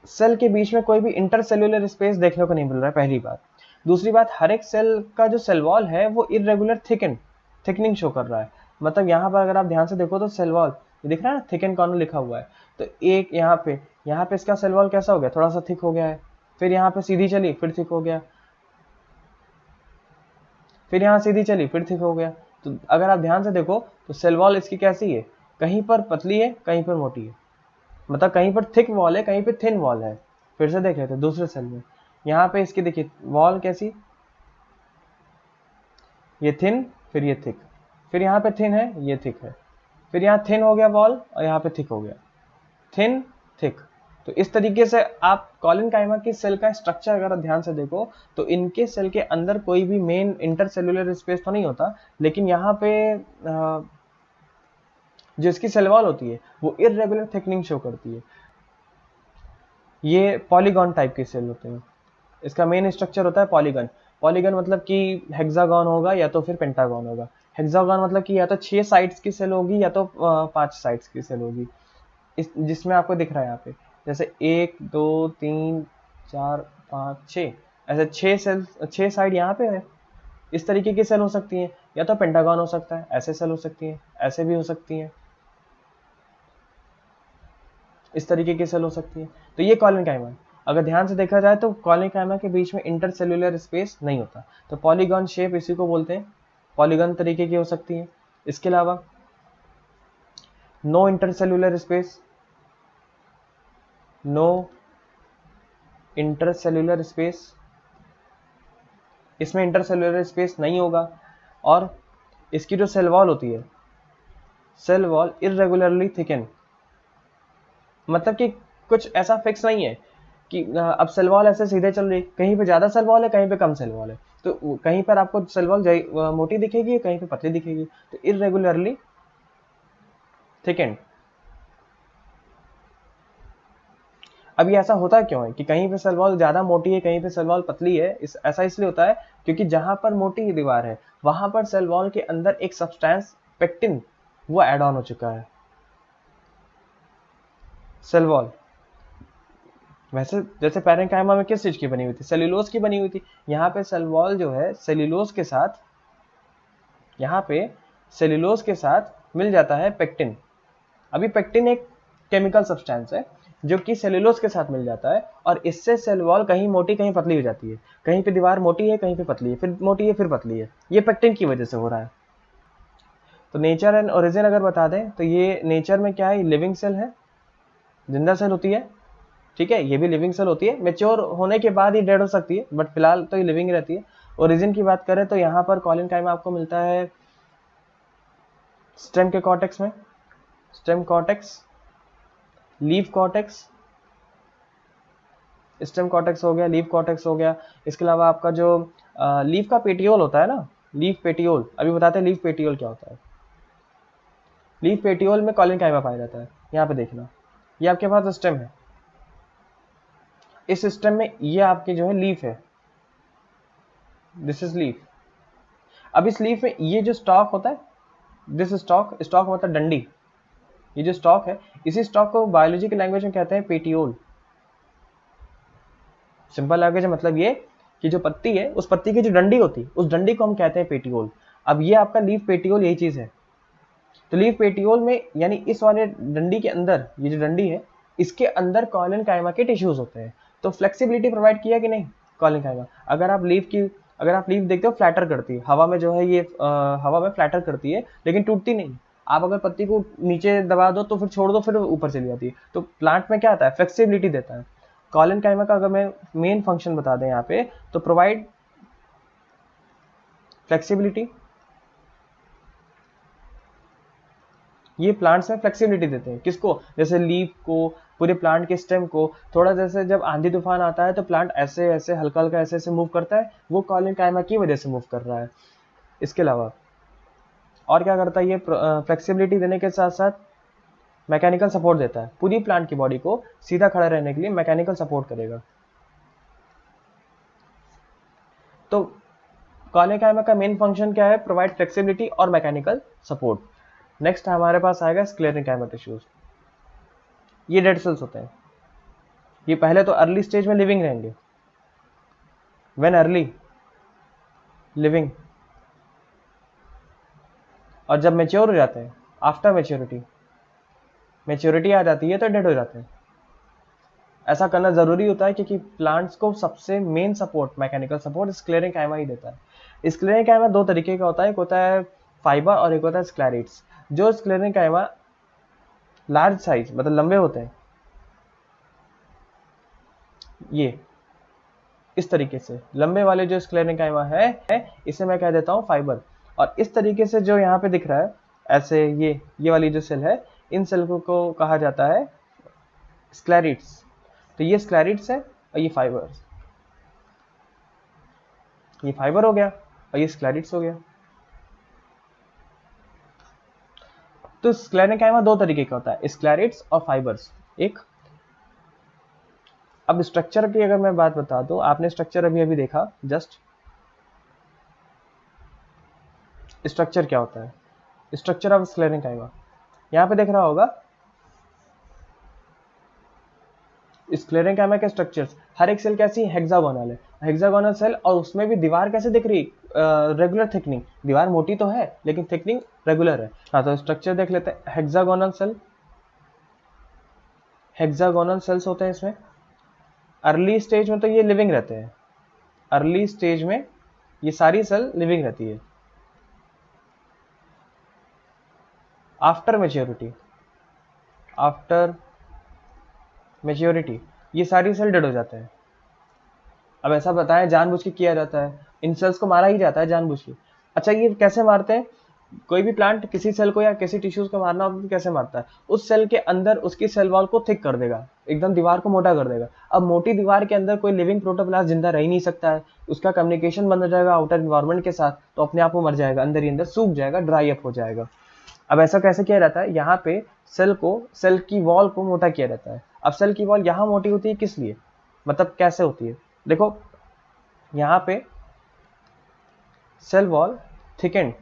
सेल के बीच में कोई भी इंटरसेल्यूलर स्पेस देखने को नहीं मिल रहा है, पहली बात। दूसरी बात, हर एक सेल का जो सेल वॉल है वो इरेगुलर थिकनिंग शो कर रहा है। मतलब यहाँ पर अगर आप ध्यान से देखो तो सेल वॉल ये दिख रहा है ना, थिक एंड कॉर्नर लिखा हुआ है। तो एक यहाँ पे इसका सेल वॉल कैसा हो गया, थोड़ा सा थिक हो गया है, फिर यहाँ पे सीधी चली फिर थिक हो गया, फिर यहाँ सीधी चली फिर थिक हो गया। तो अगर आप ध्यान से देखो तो सेल वॉल इसकी कैसी है, कहीं पर पतली है कहीं पर मोटी है, मतलब कहीं पर थिक वॉल है कहीं पे थिन वॉल है। फिर से देख लेते हैं दूसरे सेल में, यहाँ पे इसकी देखिए वॉल कैसी, ये थिन फिर ये थिक, फिर यहाँ पे थिन है ये थिक है, फिर यहाँ थिन हो गया वॉल और यहाँ पे थिक हो गया, थिन थिक। तो इस तरीके से आप कॉलिनकाइमा की सेल का स्ट्रक्चर अगर आप ध्यान से देखो तो इनके सेल के अंदर कोई भी मेन इंटरसेल्यूलर स्पेस तो नहीं होता, लेकिन यहाँ पे जो इसकी सेल वॉल होती है वो इरेगुलर थिकनिंग शो करती है। ये पॉलीगॉन टाइप के सेल होते हैं। इसका मेन स्ट्रक्चर होता है पॉलीगन। पॉलीगन मतलब कि हेक्सागन होगा या तो फिर पेंटागन होगा। हेक्सागन मतलब कि या तो 6 साइड्स की सेल होगी या तो 5 साइड्स की सेल होगी। इस जिसमें आपको दिख रहा है यहाँ पे, जैसे 1 2 3 4 5 6, ऐसे 6 सेल, 6 साइड यहाँ पे है। इस तरीके की सेल हो सकती हैं, या तो पेंटागन हो सकता है, ऐसे सेल हो सकती हैं, ऐसे भी हो सकती हैं, इस तरीके की सेल हो सकती है। तो ये कॉलिनकाइमा है। अगर ध्यान से देखा जाए तो कॉलिनकाइमा के बीच में इंटरसेल्यूलर स्पेस नहीं होता, तो पॉलीगॉन शेप इसी को बोलते हैं, पॉलीगॉन तरीके की हो सकती है। इसके अलावा no intercellular space, no intercellular space, इसमें इंटरसेल्यूलर स्पेस नहीं होगा। और इसकी जो सेल वॉल होती है, सेल वॉल इरेगुलरली थिकन, मतलब कि कुछ ऐसा फिक्स नहीं है कि अब सेल वॉल ऐसे सीधे चल रही, कहीं पे ज़्यादा सेल वॉल है, कहीं पे कम सेल वॉल है, तो कहीं पर आपको सेल वॉल मोटी दिखेगी, कहीं पे पतली दिखेगी, तो इरेगुलरली थिकेंड। अब ये ऐसा होता क्यों है कि कहीं पे सेल वॉल ज़्यादा मोटी है, कहीं पे सेल वॉल पतली है? ऐसा इसलिए होता है क्योंकि जहां पर मोटी दीवार है वहां पर सेल वॉल के अंदर एक सब्सटेंस पेक्टिन वो एड ऑन हो चुका है। सेल वॉल वैसे जैसे पैरेंकाइमा में किस चीज की बनी हुई थी? सेल्यूलोज की बनी हुई थी। यहाँ पे सेल वॉल जो है सेल्यूलोज के साथ, यहाँ पे सेल्यूलोज के साथ मिल जाता है पेक्टिन। अभी पेक्टिन एक केमिकल सब्सटेंस है जो कि सेल्यूलोज के साथ मिल जाता है और इससे सेल वॉल कहीं मोटी कहीं पतली हो जाती है। कहीं पे दीवार मोटी है, कहीं पे पतली है, फिर मोटी है, फिर पतली है। ये पेक्टिन की वजह से हो रहा है। तो नेचर एंड ओरिजिन अगर बता दें तो ये नेचर में क्या है? लिविंग सेल है, जिंदा सेल होती है, ठीक है, ये भी लिविंग सेल होती है। मेच्योर होने के बाद ही डेड हो सकती है, बट फिलहाल तो ये लिविंग रहती है। ओरिजिन की बात करें तो यहाँ पर कॉलिनकाइमा आपको मिलता है स्टेम के कॉर्टेक्स में, stem cortex, leaf cortex, stem cortex हो गया, लीफ कॉर्टेक्स हो गया। इसके अलावा आपका जो लीफ का पेटियोल होता है ना, लीफ पेटियोल, अभी बताते हैं लीफ पेटियोल क्या होता है। लीफ पेटियोल में कॉलिनकाइमा पाया जाता है। यहाँ पे देखना, ये आपके पास स्टेम है, इस सिस्टम में ये आपकी जो है लीफ है, दिस इज लीफ। अब इस लीफ में ये जो स्टॉक होता है, दिस स्टॉक, स्टॉक मतलब डंडी, ये जो स्टॉक है इसी स्टॉक को बायोलॉजी की लैंग्वेज में कहते हैं पेटियोल। सिंपल लैंग्वेज में मतलब ये कि जो पत्ती है उस पत्ती की जो डंडी होती है उस डंडी को हम कहते हैं पेटियोल। अब ये आपका लीफ पेटियोल यही चीज है। तो लीफ पेटियोल में यानी इस वाले डंडी के अंदर, ये जो डंडी है इसके अंदर कॉलिनकाइमा के टिश्यूज होते हैं। तो फ्लेक्सिबिलिटी प्रोवाइड किया कि नहीं कॉलिनकाइमा? अगर आप लीफ देखते हो फ्लैटर करती है हवा में, जो है ये हवा में फ्लैटर करती है लेकिन टूटती नहीं। आप अगर पत्ती को नीचे दबा दो तो फिर छोड़ दो, फिर ऊपर चली जाती है। तो प्लांट में क्या आता है? फ्लेक्सिबिलिटी देता है। कॉलिनकाइमा का अगर मैं मेन फंक्शन बता दें यहाँ पे, तो प्रोवाइड फ्लेक्सिबिलिटी। ये प्लांट्स में फ्लेक्सिबिलिटी देते हैं, किसको? जैसे लीफ को, पूरे प्लांट के स्टेम को। थोड़ा जैसे जब आंधी तूफान आता है तो प्लांट ऐसे ऐसे हल्का हल्का ऐसे ऐसे मूव करता है, वो कॉलिनकाइमा की वजह से मूव कर रहा है। इसके अलावा और क्या करता है ये? फ्लेक्सिबिलिटी देने के साथ साथ मैकेनिकल सपोर्ट देता है। पूरी प्लांट की बॉडी को सीधा खड़ा रहने के लिए मैकेनिकल सपोर्ट करेगा। तो कॉलिनकाइमा का मेन फंक्शन क्या है? प्रोवाइड फ्लेक्सिबिलिटी और मैकेनिकल सपोर्ट। नेक्स्ट हमारे पास आएगा स्क्लेरेंकाइमा टिश्यूज। ये डेड सेल्स होते हैं। ये पहले तो अर्ली स्टेज में लिविंग रहेंगे, व्हेन अर्ली लिविंग, और जब मेच्योर हो जाते हैं, आफ्टर मेच्योरिटी, मेच्योरिटी आ जाती है तो डेड हो जाते हैं। ऐसा करना जरूरी होता है क्योंकि प्लांट्स को सबसे main support, mechanical support sclerenchyma ही देता है। स्क्लेरेंकाइमा दो तरीके का होता है, एक होता है फाइबर और एक होता है स्क्लेरिड्स। जो स्क्लेरेंकाइमा लार्ज साइज मतलब लंबे होते हैं, ये इस तरीके से लंबे वाले जो स्क्लेरेंकाइमा है इसे मैं कह देता हूँ फाइबर। और इस तरीके से जो यहाँ पे दिख रहा है ऐसे, ये वाली जो सेल है, इन सेल को कहा जाता है स्क्लेरिड्स। तो ये स्क्लेरिड्स है और ये फाइबर, ये फाइबर हो गया और ये स्क्लेरिड्स हो गया। तो स्क्लेरेंकाइमा दो तरीके का होता है, स्क्लेरिड्स और फाइबर्स एक। अब स्ट्रक्चर की अगर मैं बात बता दूं, आपने स्ट्रक्चर अभी अभी देखा जस्ट, स्ट्रक्चर क्या होता है? स्ट्रक्चर ऑफ स्क्लेरेंकाइमा यहाँ पे देख रहा होगा। स्क्लेरेंकाइमा के स्ट्रक्चर्स, हर एक सेल कैसी हेक्सागोनल है, हेक्सागोनल सेल, और उसमें भी दीवार कैसे दिख रही? रेगुलर थिकनिंग, दीवार मोटी तो है लेकिन थिकनिंग रेगुलर है। हाँ, तो स्ट्रक्चर देख लेते हैं। हेक्सागोनल सेल, हेक्सागोनल सेल्स होते हैं इसमें। अर्ली स्टेज में तो ये लिविंग रहते हैं, अर्ली स्टेज में ये सारी सेल लिविंग रहती है। आफ्टर मेच्योरिटी, आफ्टर मेच्योरिटी ये सारी सेल डेड हो जाते हैं। अब ऐसा बताएं जानबूझ के किया जाता है, इन सेल्स को मारा ही जाता है जानबूझ के। अच्छा, ये कैसे मारते हैं? कोई भी प्लांट किसी सेल को या किसी टिश्यूज को मारना होता है तो कैसे मारता है, उस सेल के अंदर उसकी सेल वॉल को थिक कर देगा, एकदम दीवार को मोटा कर देगा। अब मोटी दीवार के अंदर कोई लिविंग प्रोटोप्लास्ट जिंदा रह ही नहीं सकता है, उसका कम्युनिकेशन बंद हो जाएगा आउटर इन्वायरमेंट के साथ, तो अपने आप वो मर जाएगा, अंदर ही अंदर सूख जाएगा, ड्राई अप हो जाएगा। अब ऐसा कैसे किया रहता है, यहाँ पे सेल की वॉल को मोटा किया रहता है। अब सेल की वॉल यहाँ मोटी होती है किस लिए, मतलब कैसे होती है, देखो यहाँ पे सेल वॉल थिकेंड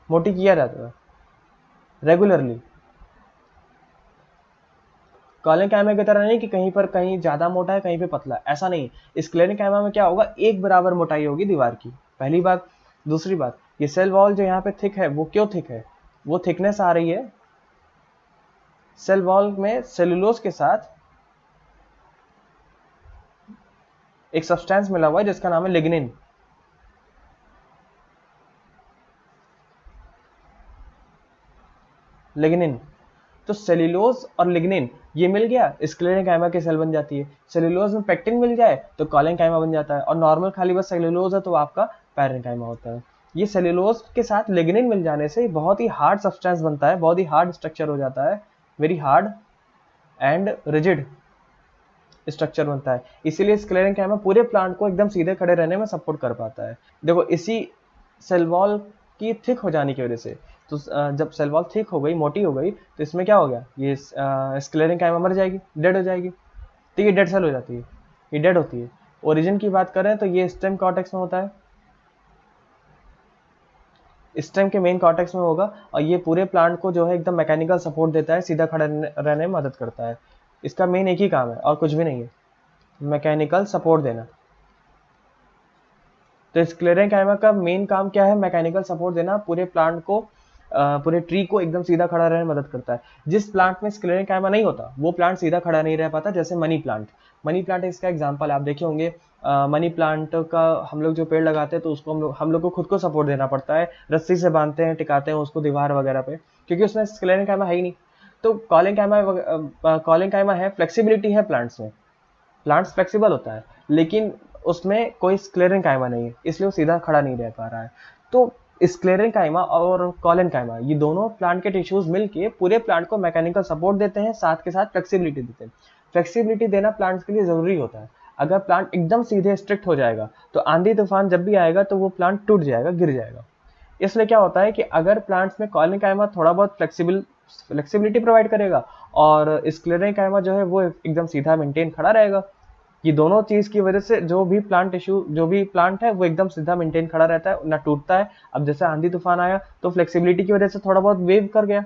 मोटी किया रहता है रेगुलरली, कॉलिंकाइमा की तरह नहीं कि कहीं पर कहीं ज्यादा मोटा है कहीं पे पतला, ऐसा नहीं। स्क्लेरेंकाइमा में क्या होगा, एक बराबर मोटाई होगी दीवार की, पहली बात। दूसरी बात, ये सेल वॉल जो यहाँ पे थिक है, वो क्यों थिक है, वो थिकनेस आ रही है सेल वॉल में सेलुलोज के साथ एक सब्सटेंस मिला हुआ है जिसका नाम है लिग्निन। लिग्निन, तो सेल्यूलोज और लिग्निन ये मिल गया, स्क्लेरेंकाइमा की सेल बन जाती है। सेल्यूलोज में पेक्टिन मिल जाए तो कॉलेंकाइमा बन जाता है, और नॉर्मल खाली बस सेल्यूलोज है तो आपका पैरेंकाइमा होता है। ये सेल्यूलोज के साथ लिग्निन मिल जाने से बहुत ही हार्ड सब्सटेंस बनता है, बहुत ही हार्ड स्ट्रक्चर हो जाता है, very hard and rigid structure बनता है। इसीलिए स्क्लेरेंकाइमा पूरे प्लांट को एकदम सीधे खड़े रहने में सपोर्ट कर पाता है। देखो इसी सेल वॉल की थिक हो जाने की वजह से, तो जब सेल वॉल थिक हो गई, मोटी हो गई, तो इसमें क्या हो गया, ये स्क्लेरेंकाइमा मर जाएगी, डेड हो जाएगी, तो ये डेड सेल हो जाती है, ये डेड होती है। ओरिजिन की बात करें तो ये स्टेम कॉर्टेक्स में होता है, स्टेम के मेन कॉर्टेक्स में होगा, और ये पूरे प्लांट को जो है एकदम मैकेनिकल सपोर्ट देता है, सीधा खड़ा रहने में मदद करता है। इसका मेन एक ही काम है और कुछ भी नहीं है, मैकेनिकल सपोर्ट देना। तो स्क्लेरेंकाइमा का मेन काम क्या है, मैकेनिकल सपोर्ट देना, पूरे प्लांट को पूरे ट्री को एकदम सीधा खड़ा रहने में मदद करता है। जिस प्लांट में स्क्लेरेंकाइमा नहीं होता वो प्लांट सीधा खड़ा नहीं रह पाता, जैसे मनी प्लांट। मनी प्लांट इसका एग्जांपल आप देखे होंगे। मनी प्लांट का हम लोग जो पेड़ लगाते हैं तो उसको हम लोग को खुद को सपोर्ट देना पड़ता है, रस्सी से बांधते हैं, टिकाते हैं उसको दीवार वगैरह पे, क्योंकि उसमें स्क्लेरेंकाइमा है ही नहीं। तो कॉलिंकाइमा है, फ्लेक्सिबिलिटी है प्लांट्स में, प्लांट्स फ्लेक्सिबल होता है, लेकिन उसमें कोई स्क्लेरेंकाइमा नहीं है, इसलिए वो सीधा खड़ा नहीं रह पा रहा है। तो स्क्लेरेंकाइमा और कॉलेनकाइमा ये दोनों प्लांट के टिश्यूज मिलके पूरे प्लांट को मैकेनिकल सपोर्ट देते हैं, साथ के साथ फ्लेक्सिबिलिटी देते हैं। फ्लेक्सिबिलिटी देना प्लांट्स के लिए जरूरी होता है। अगर प्लांट एकदम सीधे स्ट्रिक्ट हो जाएगा तो आंधी तूफान जब भी आएगा तो वो प्लांट टूट जाएगा, गिर जाएगा। इसलिए क्या होता है कि अगर प्लांट्स में कॉलिंकाइमा थोड़ा बहुत फ्लेक्सिबिलिटी प्रोवाइड करेगा और स्क्लेरेंकाइमा जो है वो एकदम सीधा मेंटेन खड़ा रहेगा, ये दोनों चीज की वजह से जो भी प्लांट है वो एकदम सीधा मेंटेन खड़ा रहता है, ना टूटता है। अब जैसे आंधी तूफान आया तो फ्लेक्सिबिलिटी की वजह से थोड़ा बहुत वेव कर गया,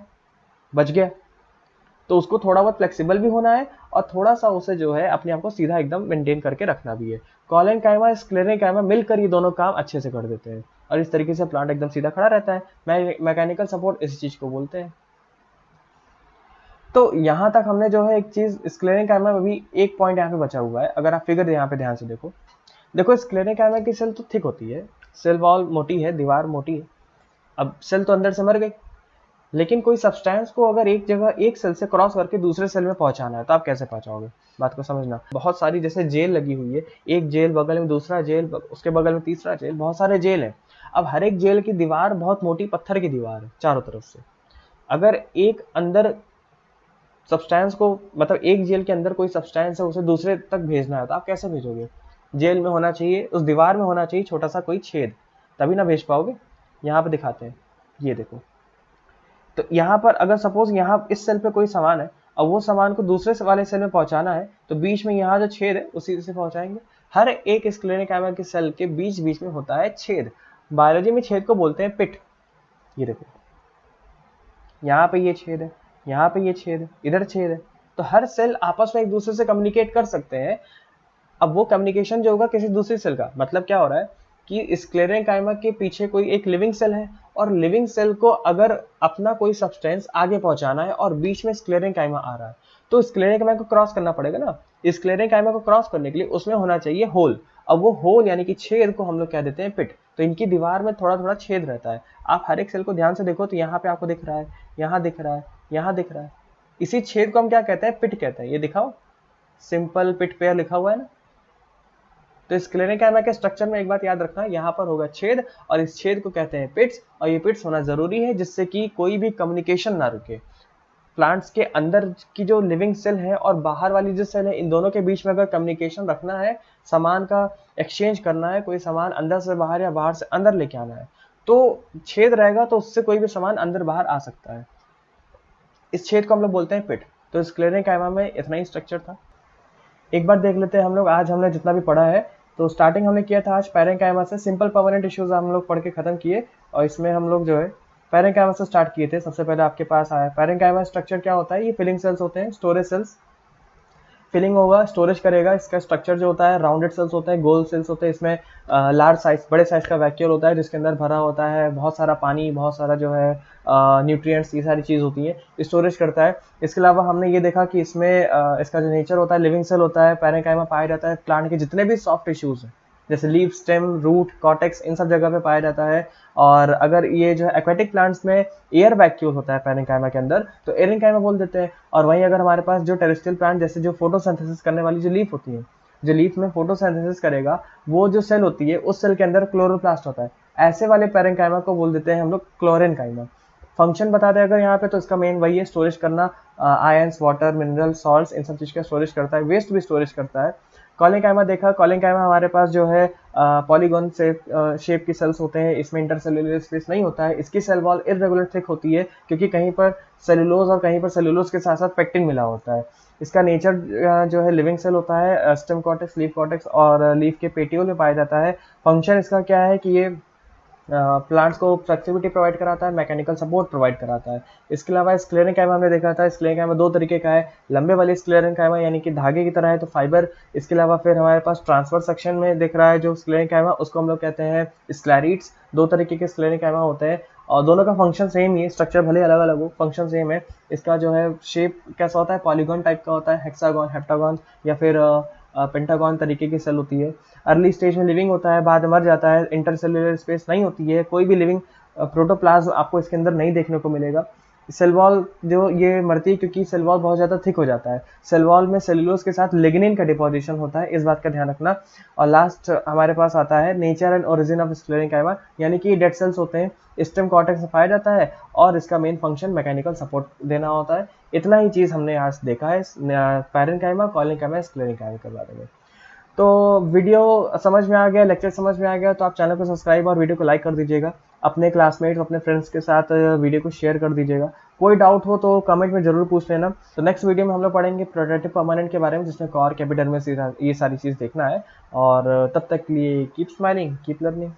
बच गया, तो उसको थोड़ा बहुत फ्लेक्सिबल भी होना है और थोड़ा सा उसे जो है अपने आप को सीधा एकदम मेंटेन करके रखना भी है। कॉलेनकाइमा स्क्लेरेंकाइमा मिलकर ये दोनों काम अच्छे से कर देते हैं और इस तरीके से प्लांट एकदम सीधा खड़ा रहता है। मैकेनिकल सपोर्ट इस चीज को बोलते हैं। तो यहाँ तक हमने जो है एक चीज स्क्लेरेंकाइमा में भी एक पॉइंट यहाँ पे बचा हुआ है, अगर आप फिगर यहाँ पे ध्यान से देखो। देखो स्क्लेरेंकाइमा की सेल तो थिक होती है, सेल वॉल मोटी है, दीवार मोटी है। अब सेल तो अंदर से मर गई, लेकिन कोई सब्सटेंस को अगर एक जगह एक सेल से क्रॉस करके दूसरे सेल में पहुंचाना है तो आप कैसे पहुंचाओगे, बात को समझना। बहुत सारी जैसे जेल लगी हुई है, एक जेल बगल में दूसरा जेल, उसके बगल में तीसरा जेल, बहुत सारे जेल है। अब हर एक जेल की दीवार बहुत मोटी पत्थर की दीवार है चारों तरफ से। अगर एक अंदर सब्सटेंस को, मतलब एक जेल के अंदर कोई सब्सटेंस है उसे दूसरे तक भेजना है तो आप कैसे भेजोगे, जेल में होना चाहिए, उस दीवार में होना चाहिए छोटा सा कोई छेद, तभी ना भेज पाओगे। यहाँ पे दिखाते हैं, ये देखो। तो यहाँ पर अगर सपोज यहाँ इस सेल पे कोई सामान है और वो सामान को दूसरे वाले सेल में पहुंचाना है तो बीच में यहाँ जो छेद है उसी से पहुंचाएंगे। हर एक स्क्लेरेंकाइमा के सेल के बीच बीच में होता है छेद, बायोलॉजी में छेद को बोलते हैं पिट। ये देखो यहाँ पे ये छेद है, यहाँ पे ये छेद है, इधर छेद है, तो हर सेल आपस में एक दूसरे से कम्युनिकेट कर सकते हैं। अब वो कम्युनिकेशन जो होगा किसी दूसरी सेल का, मतलब क्या हो रहा है कि स्क्लेरेंकाइमा के पीछे कोई एक लिविंग सेल है और लिविंग सेल को अगर अपना कोई सब्सटेंस आगे पहुंचाना है और बीच में स्क्लेरेंकाइमा आ रहा है तो स्क्लेरेंकाइमा को क्रॉस करना पड़ेगा ना। स्क्लेरेंकाइमा को क्रॉस करने के लिए उसमें होना चाहिए होल। अब वो होल यानी कि छेद को हम लोग कह देते हैं पिट। तो इनकी दीवार में थोड़ा थोड़ा छेद रहता है। आप हर एक सेल को ध्यान से देखो तो यहाँ पे आपको दिख रहा है, यहाँ दिख रहा है, यहाँ दिख रहा है, इसी छेद को हम क्या कहते हैं, पिट कहते हैं। ये दिखाओ, सिंपल पिट पेयर लिखा हुआ है ना। तो स्क्लेरेंकाइमा के स्ट्रक्चर में एक बात याद रखना, यहाँ पर होगा छेद और इस छेद को कहते हैं पिट्स, और ये पिट्स होना जरूरी है जिससे कि कोई भी कम्युनिकेशन ना रुके। प्लांट्स के अंदर की जो लिविंग सेल है और बाहर वाली जो सेल है, इन दोनों के बीच में अगर कम्युनिकेशन रखना है, सामान का एक्सचेंज करना है, कोई सामान अंदर से बाहर या बाहर से अंदर लेके आना है, तो छेद रहेगा तो उससे कोई भी सामान अंदर बाहर आ सकता है। इस छेद को हम लोग बोलते हैं पिट। तो स्क्लेरेंकाइमा में इतना ही स्ट्रक्चर था। एक बार देख लेते हैं हम लोग आज हमने जितना भी पढ़ा है। तो स्टार्टिंग हमने किया था आज पैरेंकाइमा से, सिंपल परमानेंट टिश्यूज हम लोग पढ़ के खत्म किए, और इसमें हम लोग जो है पैरेंकाइमा से स्टार्ट किए थे। सबसे पहले आपके पास आया पैरेंकाइमा स्ट्रक्चर क्या होता है, ये फिलिंग सेल्स होते हैं, स्टोरेज सेल्स। फिलिंग होगा, स्टोरेज करेगा। इसका स्ट्रक्चर जो होता है राउंडेड सेल्स होते हैं, गोल सेल्स होते हैं। इसमें लार्ज साइज, बड़े साइज का वैक्यूल होता है जिसके अंदर भरा होता है बहुत सारा पानी, बहुत सारा जो है न्यूट्रिएंट्स, ये सारी चीज़ होती है, स्टोरेज करता है। इसके अलावा हमने ये देखा कि इसमें इसका जो नेचर होता है लिविंग सेल होता है। पैरेंकाइमा पाया जाता है प्लांट के जितने भी सॉफ्ट टिश्यूज हैं, जैसे लीफ, स्टेम, रूट, कॉर्टेक्स, इन सब जगह पे पाया जाता है। और अगर ये जो है एक्वेटिक प्लांट्स में एयर वैक्यूल होता है पैरेंकाइमा के अंदर, तो एरेंकाइमा बोल देते हैं। और वहीं अगर हमारे पास जो टेरेस्ट्रियल प्लांट, जैसे जो फोटोसिंथेसिस करने वाली जो लीफ होती है, जो लीफ में फोटोसिंथेसिस करेगा, वो जो सेल होती है उस सेल के अंदर क्लोरोप्लास्ट होता है। ऐसे वाले पैरेंकाइमा को बोल देते हैं हम लोग क्लोरेनकाइमा। फंक्शन बता दें अगर यहाँ पे, तो इसका मेन वही है, स्टोरेज करना, आयंस, वाटर, मिनरल, सॉल्ट्स, इन सब चीज का स्टोरेज करता है, वेस्ट भी स्टोरेज करता है। कॉलिंकाइमा देखा, कॉलिंकाइमा हमारे पास जो है पॉलीगॉन शेप की सेल्स होते हैं, इसमें इंटरसेल्युलर स्पेस नहीं होता है। इसकी सेल वॉल इरेगुलर थिक होती है क्योंकि कहीं पर सेलुलोज और कहीं पर सेलुलोज के साथ साथ पेक्टिन मिला होता है। इसका नेचर जो है लिविंग सेल होता है, स्टेम कॉर्टेक्स, लीफ कॉर्टेक्स और लीफ के पेटियोल में पाया जाता है। फंक्शन इसका क्या है कि ये प्लांट्स को फ्लेक्सिबिलिटी प्रोवाइड कराता है, मैकेनिकल सपोर्ट प्रोवाइड कराता है। इसके अलावा स्क्लेरेंकाइमा हमने देखा था, स्क्लेरेंकाइमा दो तरीके का है, लंबे वाली स्क्लेरेंकाइमा यानी कि धागे की तरह है तो फाइबर। इसके अलावा फिर हमारे पास ट्रांसफर सेक्शन में दिख रहा है जो स्क्लेरेंकाइमा, उसको हम लोग कहते हैं स्क्लैरिड्स। दो तरीके के स्क्लेरेंकाइमा होते हैं और दोनों का फंक्शन सेम ही है, स्ट्रक्चर भले अलग अलग हो, फंक्शन सेम है। इसका जो है शेप कैसा होता है, पॉलीगॉन टाइप का होता है, हेक्सागॉन, हेप्टागॉन या फिर पेंटागॉन तरीके की सेल होती है। अर्ली स्टेज में लिविंग होता है, बाद में मर जाता है, इंटरसेल्युलर स्पेस नहीं होती है, कोई भी लिविंग प्रोटोप्लाज्म आपको इसके अंदर नहीं देखने को मिलेगा। सेल वॉल जो ये मरती है क्योंकि सेल वॉल बहुत ज़्यादा थिक हो जाता है। सेल वॉल में सेलुलोज के साथ लिग्निन का डिपोजिशन होता है, इस बात का ध्यान रखना। और लास्ट हमारे पास आता है nature and origin of sclerenchyma, यानी कि डेड सेल्स होते हैं, स्टेम कॉर्टेक्स में पाया जाता है और इसका मेन फंक्शन मैकेनिकल सपोर्ट देना होता है। इतना ही चीज़ हमने आज देखा है पैरेंकाइमा, कॉलिंकाइमा, स्क्लेरेंकाइमा के बारे में। तो वीडियो समझ में आ गया, लेक्चर समझ में आ गया तो आप चैनल को सब्सक्राइब और वीडियो को लाइक कर दीजिएगा। अपने क्लासमेट्स, अपने फ्रेंड्स के साथ वीडियो को शेयर कर दीजिएगा। कोई डाउट हो तो कमेंट में जरूर पूछ लेना। तो नेक्स्ट वीडियो में हम लोग पढ़ेंगे प्रोटोटाइप परमानेंट के बारे में, जिसमें कॉर, कैपिटल में ये सारी चीज़ देखना है। और तब तक के लिए कीप स्माइलिंग, कीप लर्निंग।